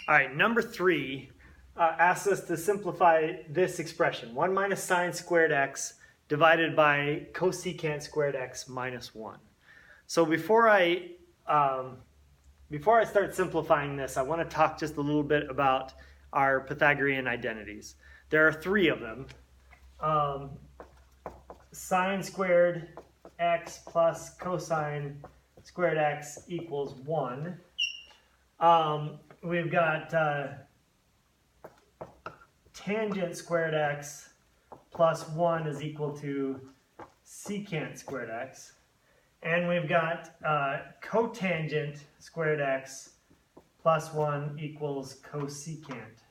All right, number 3 asks us to simplify this expression, 1 minus sine squared x divided by cosecant squared x minus 1. So before I start simplifying this, I want to talk just a little bit about our Pythagorean identities. There are 3 of them. Sine squared x plus cosine squared x equals 1. We've got tangent squared x plus 1 is equal to secant squared x. And we've got cotangent squared x plus 1 equals cosecant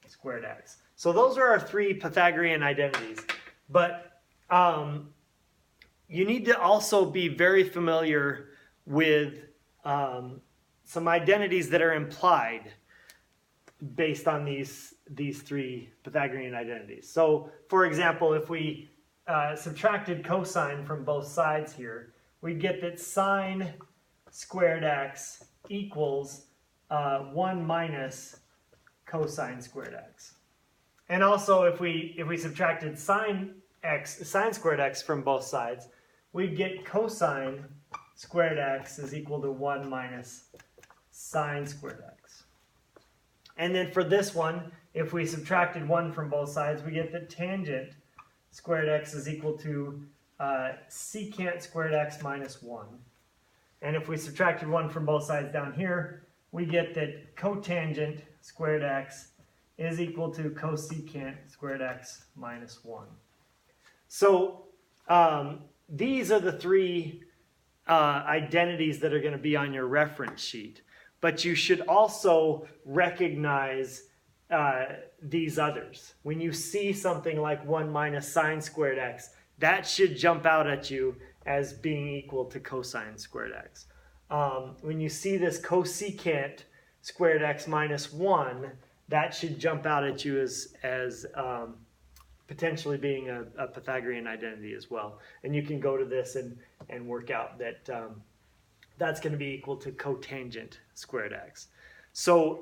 squared x. So those are our 3 Pythagorean identities. But you need to also be very familiar with some identities that are implied based on these 3 Pythagorean identities. So, for example, if we subtracted cosine from both sides here, we'd get that sine squared x equals 1 minus cosine squared x. And also, if we subtracted sine squared x from both sides, we'd get cosine squared x is equal to 1 minus sine squared x. And then for this one, if we subtracted 1 from both sides, we get that tangent squared x is equal to secant squared x minus 1. And if we subtracted 1 from both sides down here, we get that cotangent squared x is equal to cosecant squared x minus 1. So these are the 3 identities that are going to be on your reference sheet. But you should also recognize these others. When you see something like 1 minus sine squared x, that should jump out at you as being equal to cosine squared x. When you see this cosecant squared x minus 1, that should jump out at you as potentially being a Pythagorean identity as well. And you can go to this and work out that that's going to be equal to cotangent squared x. So,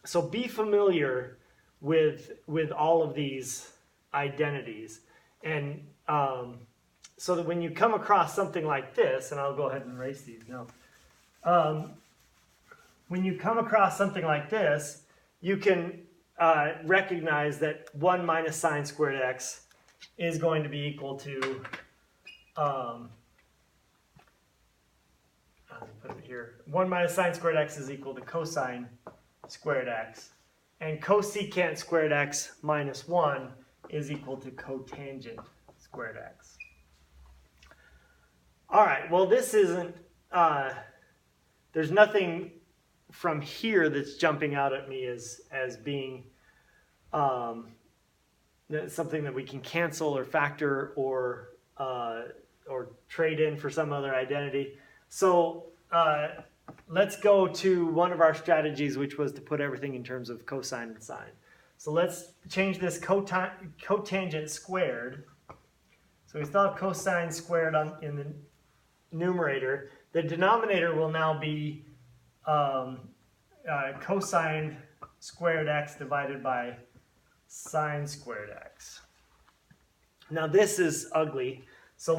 so be familiar with all of these identities, and so that when you come across something like this, and I'll go ahead and erase these now. When you come across something like this, you can recognize that 1 minus sine squared x is going to be equal to put it here. 1 minus sine squared x is equal to cosine squared x. And cosecant squared x minus 1 is equal to cotangent squared x. All right, well, this isn't, there's nothing from here that's jumping out at me as being something that we can cancel or factor or trade in for some other identity. So let's go to one of our strategies, which was to put everything in terms of cosine and sine. So let's change this cotangent squared. So we still have cosine squared in the numerator. The denominator will now be cosine squared x divided by sine squared x. Now this is ugly, so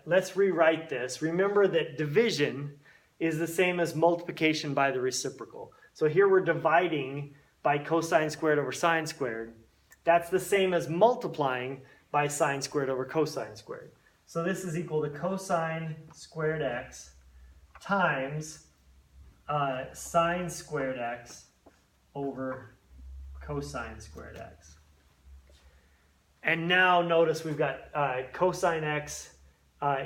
let's rewrite this. Remember that division is the same as multiplication by the reciprocal. So here we're dividing by cosine squared over sine squared. That's the same as multiplying by sine squared over cosine squared. So this is equal to cosine squared x times sine squared x over cosine squared x. And now notice we've got cosine x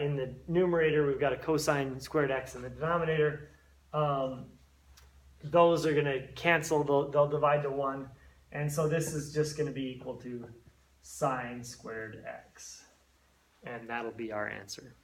in the numerator, we've got a cosine squared x in the denominator. Those are going to cancel, they'll divide to 1. And so this is just going to be equal to sine squared x. And that'll be our answer.